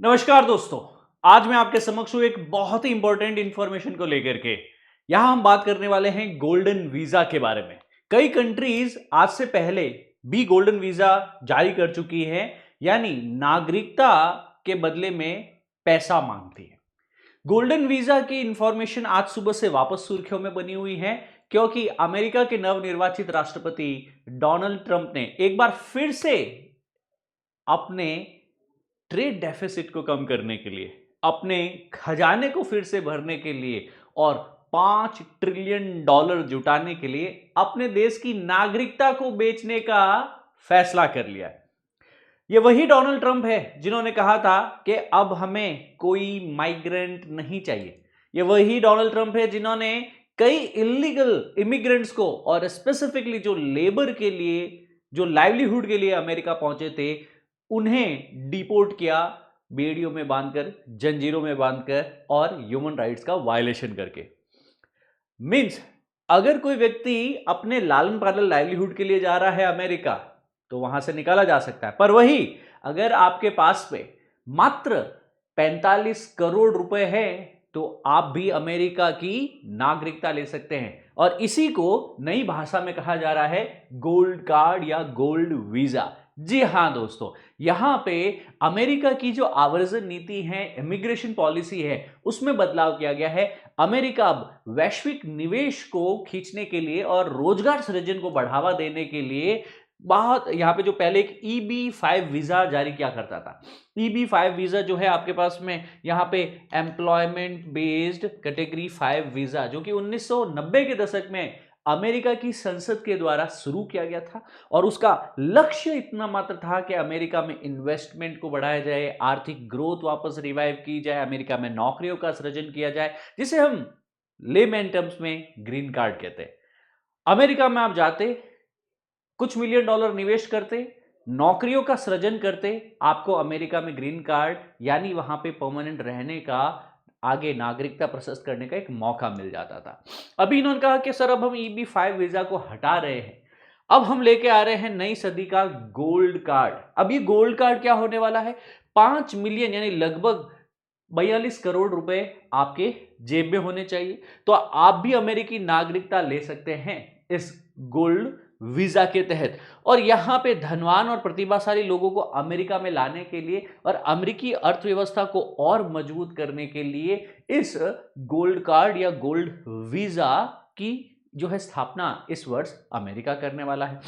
नमस्कार दोस्तों। आज मैं आपके समक्ष हूं एक बहुत ही इंपॉर्टेंट इंफॉर्मेशन को लेकर के। यहां हम बात करने वाले हैं गोल्डन वीजा के बारे में। कई कंट्रीज आज से पहले भी गोल्डन वीजा जारी कर चुकी है, यानी नागरिकता के बदले में पैसा मांगती है। गोल्डन वीजा की इंफॉर्मेशन आज सुबह से वापस सुर्खियों में बनी हुई है, क्योंकि अमेरिका के नवनिर्वाचित राष्ट्रपति डोनाल्ड ट्रंप ने एक बार फिर से अपने ट्रेड डेफिसिट को कम करने के लिए, अपने खजाने को फिर से भरने के लिए और $5 ट्रिलियन जुटाने के लिए अपने देश की नागरिकता को बेचने का फैसला कर लिया है। यह वही डोनाल्ड ट्रंप है जिन्होंने कहा था कि अब हमें कोई माइग्रेंट नहीं चाहिए। यह वही डोनाल्ड ट्रंप है जिन्होंने कई इलीगल इमिग्रेंट्स को, और स्पेसिफिकली जो लेबर के लिए, जो लाइवलीहुड के लिए अमेरिका पहुंचे थे, उन्हें डिपोर्ट किया, बेड़ियों में बांधकर, जंजीरों में बांधकर और ह्यूमन राइट्स का वायलेशन करके। मींस अगर कोई व्यक्ति अपने लालन पालन लाइवलीहुड के लिए जा रहा है अमेरिका, तो वहां से निकाला जा सकता है। पर वही अगर आपके पास में मात्र 45 करोड़ रुपए है, तो आप भी अमेरिका की नागरिकता ले सकते हैं। और इसी को नई भाषा में कहा जा रहा है गोल्ड कार्ड या गोल्ड वीजा। जी हां दोस्तों, यहां पे अमेरिका की जो आवर्जन नीति है, इमिग्रेशन पॉलिसी है, उसमें बदलाव किया गया है। अमेरिका अब वैश्विक निवेश को खींचने के लिए और रोजगार सृजन को बढ़ावा देने के लिए बहुत, यहां पे जो पहले एक EB-5 वीजा जारी किया करता था। EB-5 वीजा जो है आपके पास में यहां पे एम्प्लॉयमेंट बेस्ड कैटेगरी 5 वीजा, जो कि 1990 के दशक में अमेरिका की संसद के द्वारा शुरू किया गया था। और उसका लक्ष्य इतना मात्र था कि अमेरिका में इन्वेस्टमेंट को बढ़ाया जाए, आर्थिक ग्रोथ वापस रिवाइव की जाए, अमेरिका में नौकरियों का सृजन किया जाए, जिसे हम लेमैन टर्म्स में ग्रीन कार्ड कहते हैं। अमेरिका में आप जाते, कुछ मिलियन डॉलर निवेश करते, नौकरियों का सृजन करते, आपको अमेरिका में ग्रीन कार्ड यानी वहां पे परमानेंट रहने का, आगे नागरिकता प्रशस्त करने का एक मौका मिल जाता था। अभी इन्होंने कहा कि सर अब हम EB-5 वीजा को हटा रहे हैं, अब हम लेके आ रहे हैं नई सदी का गोल्ड कार्ड। अब ये गोल्ड कार्ड क्या होने वाला है? 5 मिलियन यानी लगभग 42 करोड़ रुपए आपके जेब में होने चाहिए, तो आप भी अमेरिकी नागरिकता ले सकते हैं इस गोल्ड वीजा के तहत। और यहां पे धनवान और प्रतिभाशाली लोगों को अमेरिका में लाने के लिए और अमेरिकी अर्थव्यवस्था को और मजबूत करने के लिए इस गोल्ड कार्ड या गोल्ड वीजा की जो है स्थापना इस वर्ष अमेरिका करने वाला है।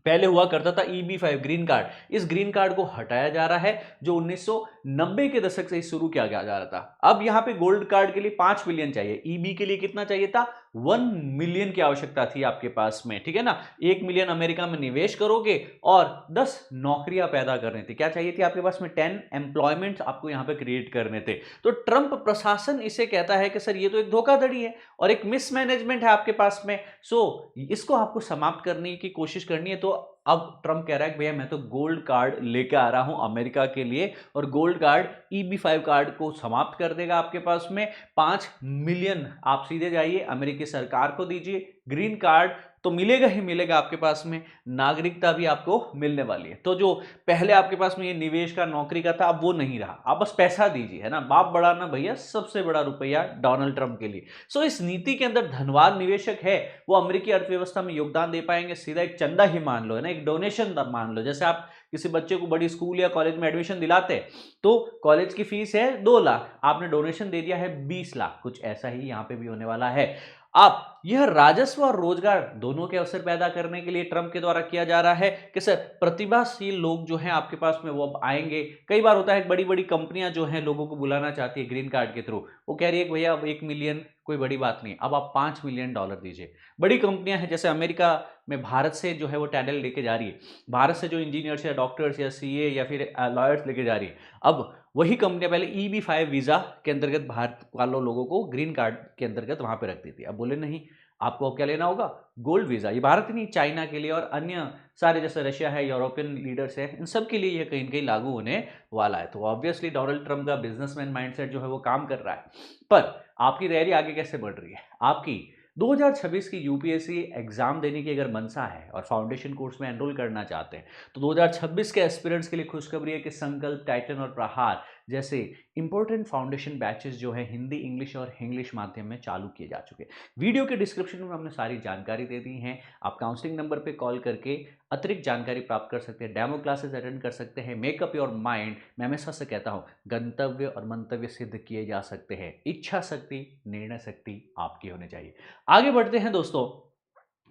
पहले हुआ करता था EB-5 ग्रीन कार्ड, इस ग्रीन कार्ड को हटाया जा रहा है, जो 1990 के दशक से शुरू किया जा रहा था। अब यहां पे गोल्ड कार्ड के लिए 5 मिलियन चाहिए, EB के लिए कितना चाहिए था? 1 मिलियन की आवश्यकता थी आपके पास में, ठीक है ना। 1 मिलियन अमेरिका में निवेश करोगे और 10 नौकरियां पैदा करनी थी। क्या चाहिए थी आपके पास में? 10 एम्प्लॉयमेंट आपको यहां पे क्रिएट करने थे। तो ट्रंप प्रशासन इसे कहता है कि सर ये तो एक धोखाधड़ी है और एक मिसमैनेजमेंट है आपके पास में, सो इसको आपको समाप्त करने की कोशिश करनी है। तो अब ट्रंप कह रहा है कि भैया मैं तो गोल्ड कार्ड लेकर आ रहा हूं अमेरिका के लिए, और गोल्ड कार्ड EB-5 कार्ड को समाप्त कर देगा आपके पास में। 5 मिलियन आप सीधे जाइए अमेरिकी सरकार को दीजिए, ग्रीन कार्ड तो मिलेगा ही मिलेगा आपके पास में, नागरिकता भी आपको मिलने वाली है। तो जो पहले आपके पास में ये निवेश का, नौकरी का था, अब वो नहीं रहा, आप बस पैसा दीजिए, है ना। बाप बड़ा ना भैया, सबसे बड़ा रुपया डोनाल्ड ट्रंप के लिए। सो इस नीति के अंदर धनवान निवेशक है वो अमेरिकी अर्थव्यवस्था में योगदान दे पाएंगे। सीधा एक चंदा ही मान लो, है ना, एक डोनेशन मान लो। जैसे आप किसी बच्चे को बड़ी स्कूल या कॉलेज में एडमिशन दिलाते, तो कॉलेज की फीस है 2 लाख, आपने डोनेशन दे दिया है 20 लाख, कुछ ऐसा ही यहां पे भी होने वाला है। आप यह राजस्व और रोजगार दोनों के अवसर पैदा करने के लिए ट्रंप के द्वारा किया जा रहा है कि सर प्रतिभाशील लोग जो हैं आपके पास में वो अब आएंगे। कई बार होता है बड़ी बड़ी कंपनियां जो हैं लोगों को बुलाना चाहती है ग्रीन कार्ड के थ्रू, वो कह रही है भैया अब 1 मिलियन कोई बड़ी बात नहीं, अब आप $5 मिलियन दीजिए। बड़ी कंपनियां हैं, जैसे अमेरिका में भारत से जो है वो टैलेंट लेके जा रही है, भारत से जो इंजीनियर्स या डॉक्टर्स या CA या फिर लॉयर्स लेके जा रही है। अब वही कंपनियां पहले EB-5 वीजा के अंतर्गत भारत वालों लोगों को ग्रीन कार्ड के अंतर्गत वहां पे रखती थी। अब बोले नहीं, आपको अब क्या लेना होगा? Gold visa. ये भारत ही नहीं, चाइना के लिए और अन्य सारे, जैसे रशिया है, यूरोपियन लीडर्स है, इन सब के लिए ये कहीं ना कहीं लागू होने वाला है। तो ऑब्वियसली डोनाल्ड ट्रंप का बिजनेसमैन माइंडसेट जो है वो काम कर रहा है। पर आपकी तैयारी आगे कैसे बढ़ रही है? आपकी 2026 की UPSC एग्जाम देने की अगर मनसा है और फाउंडेशन कोर्स में एनरोल करना चाहते हैं, तो 2026 के एस्पिरेंट्स के लिए खुशखबरी है कि संकल्प, टाइटन और प्रहार जैसे इंपॉर्टेंट फाउंडेशन बैचेस जो है हिंदी, इंग्लिश और इंग्लिश माध्यम में चालू किए जा चुके हैं। वीडियो के डिस्क्रिप्शन में हमने सारी जानकारी दे दी है। आप काउंसलिंग नंबर पे कॉल करके अतिरिक्त जानकारी प्राप्त कर सकते हैं, डेमो क्लासेस अटेंड कर सकते हैं। मेकअप योर माइंड, मैं हमेशा से कहता हूँ, गंतव्य और मंतव्य सिद्ध किए जा सकते हैं। इच्छा शक्ति, निर्णय शक्ति आपकी होनी चाहिए। आगे बढ़ते हैं दोस्तों।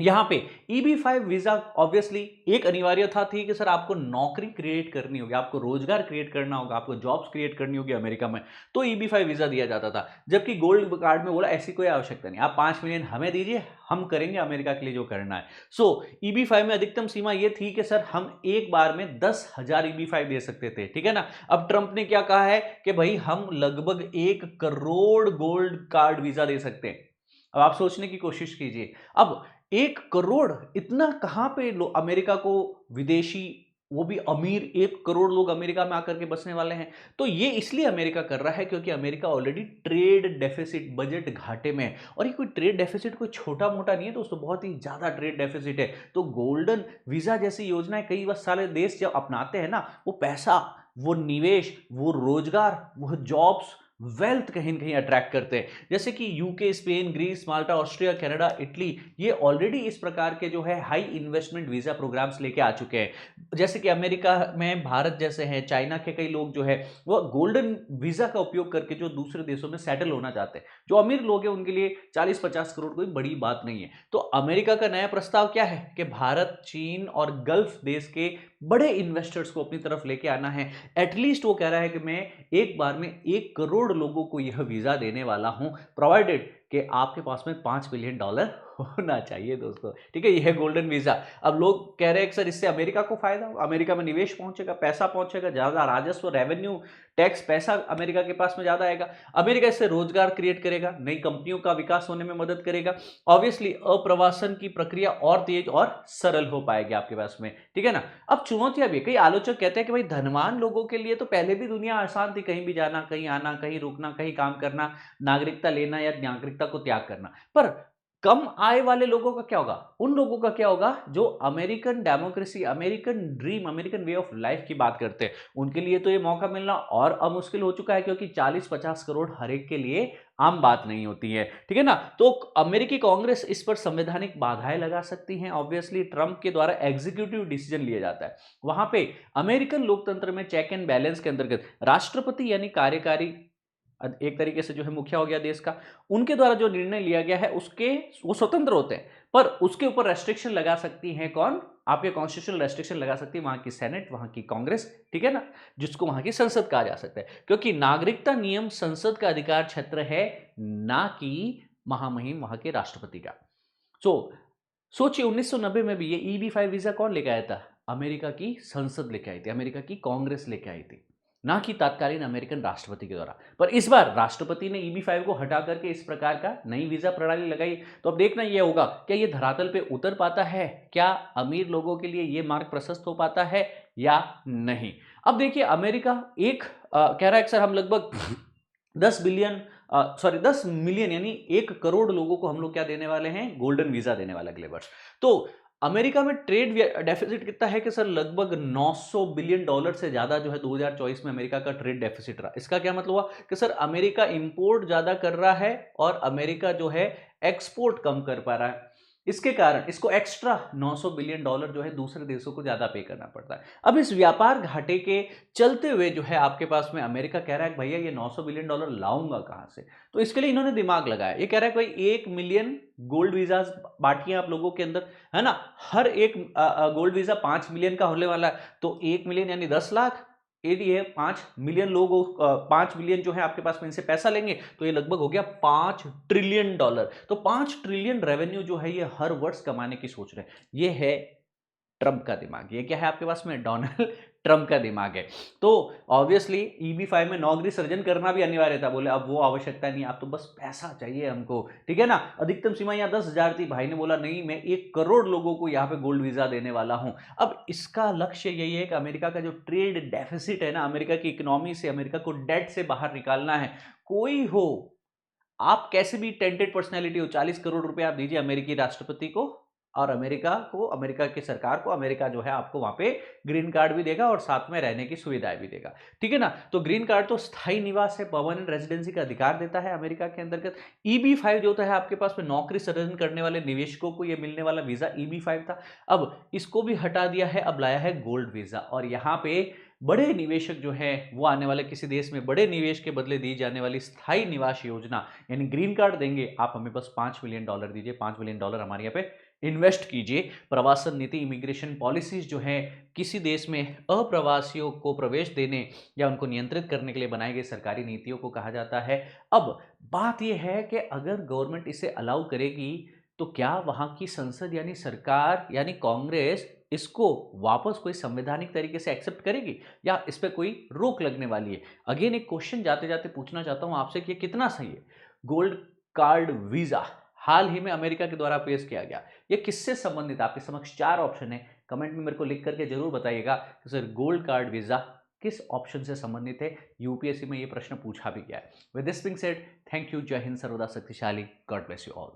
यहाँ पे EB-5 वीजा ऑब्वियसली एक अनिवार्यता थी कि सर आपको नौकरी क्रिएट करनी होगी, आपको रोजगार क्रिएट करना होगा, आपको जॉब्स क्रिएट करनी होगी अमेरिका में, तो EB-5 वीजा दिया जाता था। जबकि गोल्ड कार्ड में बोला ऐसी कोई आवश्यकता नहीं, आप 5 मिलियन हमें दीजिए, हम करेंगे अमेरिका के लिए जो करना है। सो EB-5 में अधिकतम सीमा यह थी कि सर हम एक बार में 10,000 EB-5 दे सकते थे, ठीक है ना। अब ट्रंप ने क्या कहा है कि भाई हम लगभग 1 करोड़ गोल्ड कार्ड वीजा दे सकते हैं। अब आप सोचने की कोशिश कीजिए, अब 1 करोड़, इतना कहां पे अमेरिका को विदेशी, वो भी अमीर 1 करोड़ लोग अमेरिका में आकर के बसने वाले हैं। तो ये इसलिए अमेरिका कर रहा है क्योंकि America already trade deficit, budget घाटे में है। और ये कोई ट्रेड डेफिसिट कोई छोटा मोटा नहीं है दोस्तों, बहुत ही ज्यादा ट्रेड डेफिसिट है। तो गोल्डन वीजा जैसी योजनाएं कई सारे देश जब अपनाते हैं ना, वो पैसा, वो निवेश, वो रोजगार, वो जॉब्स, वेल्थ कहीं न कहीं अट्रैक्ट करते हैं। जैसे कि यूके, स्पेन, ग्रीस, माल्टा, ऑस्ट्रिया, कनाडा, इटली, ये ऑलरेडी इस प्रकार के जो है हाई इन्वेस्टमेंट वीजा प्रोग्राम्स लेके आ चुके हैं। जैसे कि अमेरिका में भारत जैसे हैं, चाइना के कई लोग जो है वो गोल्डन वीजा का उपयोग करके जो दूसरे देशों में सेटल होना चाहते हैं। जो अमीर लोग हैं उनके लिए 40-50 करोड़ कोई बड़ी बात नहीं है। तो अमेरिका का नया प्रस्ताव क्या है कि भारत, चीन और गल्फ देश के बड़े इन्वेस्टर्स को अपनी तरफ लेके आना है। एटलीस्ट वो कह रहा है कि मैं एक बार में 1 करोड़ लोगों को यह वीजा देने वाला हूं, प्रोवाइडेड कि आपके पास में $5 बिलियन होना चाहिए दोस्तों, ठीक है। यह है गोल्डन वीजा। अब लोग कह रहे हैं कि सर इससे अमेरिका को फायदा होगा, अमेरिका में निवेश पहुंचेगा, पैसा पहुंचेगा, ज्यादा राजस्व, रेवेन्यू, टैक्स, पैसा अमेरिका के पास में ज्यादा आएगा, अमेरिका इससे रोजगार क्रिएट करेगा, नई कंपनियों का विकास होने में मदद करेगा। ऑब्वियसली अप्रवासन की प्रक्रिया और तेज और सरल हो पाएगी आपके पास में, ठीक है ना। अब चुनौतियां भी, कई आलोचक कहते हैं कि भाई धनवान लोगों के लिए तो पहले भी दुनिया आसान थी, कहीं भी जाना, कहीं आना, कहीं रुकना, कहीं काम करना, नागरिकता लेना या नागरिकता को त्याग करना। पर कम आय वाले लोगों का क्या होगा, उन लोगों का क्या होगा जो American democracy, American dream, American way of life की बात करते हैं, उनके लिए तो ये मौका मिलना और अब मुश्किल हो चुका है, क्योंकि 40-50 करोड़ हर एक के लिए आम बात नहीं होती है, ठीक है ना। तो अमेरिकी कांग्रेस इस पर संवैधानिक बाधाएं लगा सकती हैं। ऑब्वियसली ट्रंप के द्वारा एग्जीक्यूटिव डिसीजन लिया जाता है, वहां पे अमेरिकन लोकतंत्र में चेक एंड बैलेंस के अंतर्गत राष्ट्रपति यानी कार्यकारी एक तरीके से जो है मुखिया हो गया देश का, उनके द्वारा जो निर्णय लिया गया है उसके, वो स्वतंत्र होते हैं, पर उसके ऊपर रेस्ट्रिक्शन लगा सकती है कौन, आपके कॉन्स्टिट्यूशनल रेस्ट्रिक्शन लगा सकती है वहां की सेनेट, वहां की कांग्रेस, ठीक है ना, जिसको वहां की संसद कहा जा सकता है। क्योंकि नागरिकता नियम संसद का अधिकार क्षेत्र है, ना कि महामहिम वहां के राष्ट्रपति का। सोचिए 1990 में भी ये EB-5 वीजा कौन लेके आया था, अमेरिका की संसद लेके आई थी, अमेरिका की कांग्रेस लेके आई थी, ना कि तत्कालीन अमेरिकन राष्ट्रपति के द्वारा। पर इस बार राष्ट्रपति ने EB-5 को हटा करके इस प्रकार का नई वीजा प्रणाली लगाई। तो अब देखना यह होगा क्या ये धरातल पे उतर पाता है, क्या अमीर लोगों के लिए ये मार्ग प्रशस्त हो पाता है या नहीं। अब देखिए अमेरिका कह रहा है कि सर हम लगभग 10 मिलियन यानी 1 करोड़ लोगों को हम लोग क्या देने वाले हैं, गोल्डन वीजा देने वाले अगले वर्ष। तो अमेरिका में ट्रेड डेफिसिट कितना है कि सर लगभग $900 बिलियन से ज्यादा जो है 2024 में अमेरिका का ट्रेड डेफिसिट रहा। इसका क्या मतलब हुआ कि सर अमेरिका इंपोर्ट ज्यादा कर रहा है और अमेरिका जो है एक्सपोर्ट कम कर पा रहा है। इसके कारण इसको एक्स्ट्रा $900 बिलियन जो है दूसरे देशों को ज्यादा पे करना पड़ता है। अब इस व्यापार घाटे के चलते हुए जो है आपके पास में अमेरिका कह रहा है भैया ये $900 बिलियन लाऊंगा कहां से। तो इसके लिए इन्होंने दिमाग लगाया, ये कह रहा है भाई 1 मिलियन गोल्ड वीजाज बांटिए आप लोगों के अंदर, है ना। हर एक गोल्ड वीजा 5 मिलियन का होने वाला है, तो 1 मिलियन यानी 10 लाख, यदि है 5 मिलियन लोग, 5 मिलियन जो है आपके पास में इनसे पैसा लेंगे तो ये लगभग हो गया $5 ट्रिलियन। तो 5 ट्रिलियन रेवेन्यू जो है ये हर वर्ष कमाने की सोच रहे हैं। ये है ट्रंप का दिमाग। ये क्या है आपके पास में, डोनाल्ड ट्रंप का दिमाग है। तो ऑब्वियसली EB-5 में नौकरी सृजन करना भी अनिवार्य था, बोले अब वो आवश्यकता नहीं, आप तो बस पैसा चाहिए हमको, ठीक है ना। अधिकतम सीमा यहाँ 10,000 थी, भाई ने बोला नहीं मैं 1 करोड़ लोगों को यहाँ पे गोल्ड वीजा देने वाला हूं। अब इसका लक्ष्य यही है कि अमेरिका का जो ट्रेड डेफिसिट है ना, अमेरिका की इकोनॉमी से, अमेरिका को डेट से बाहर निकालना है। कोई हो, आप कैसे भी टेंटेड पर्सनैलिटी हो, 40 करोड़ रुपए आप दीजिए अमेरिकी राष्ट्रपति को, और अमेरिका की सरकार को अमेरिका जो है आपको वहां पे ग्रीन कार्ड भी देगा और साथ में रहने की सुविधाएं भी देगा। ठीक है ना? तो ग्रीन कार्ड तो स्थायी निवास है, परमानेंट रेजिडेंसी का अधिकार देता है अमेरिका के अंतर्गत। EB-5 जो होता है आपके पास में नौकरी सृजन करने वाले निवेशकों को ये मिलने वाला वीजा EB-5 था। अब इसको भी हटा दिया है, अब लाया है गोल्ड वीजा। और यहाँ पे बड़े निवेशक जो है वो आने वाले किसी देश में बड़े निवेश के बदले दी जाने वाली स्थायी निवास योजना यानी ग्रीन कार्ड देंगे, आप हमें बस $5 मिलियन दीजिए, $5 मिलियन हमारे यहाँ पे इन्वेस्ट कीजिए। प्रवासन नीति, इमिग्रेशन पॉलिसीज जो है किसी देश में अप्रवासियों को प्रवेश देने या उनको नियंत्रित करने के लिए बनाई गई सरकारी नीतियों को कहा जाता है। अब बात यह है कि अगर गवर्नमेंट इसे अलाउ करेगी तो क्या वहां की संसद यानी सरकार यानी कांग्रेस इसको वापस कोई संवैधानिक तरीके से एक्सेप्ट करेगी या इस पे कोई रोक लगने वाली है? अगेन एक क्वेश्चन जाते जाते पूछना चाहता हूं आपसे कि ये कितना सही है? गोल्ड कार्ड वीजा हाल ही में अमेरिका के द्वारा पेश किया गया, ये किससे संबंधित है? आपके समक्ष 4 ऑप्शन है, कमेंट में मेरे को लिख करके जरूर बताइएगा कि सर गोल्ड कार्ड वीजा किस ऑप्शन से संबंधित है। यूपीएससी में ये प्रश्न पूछा भी गया है। With this being said, thank you, जय हिंद, सर्वदा शक्तिशाली, गॉड ब्लेस यू ऑल।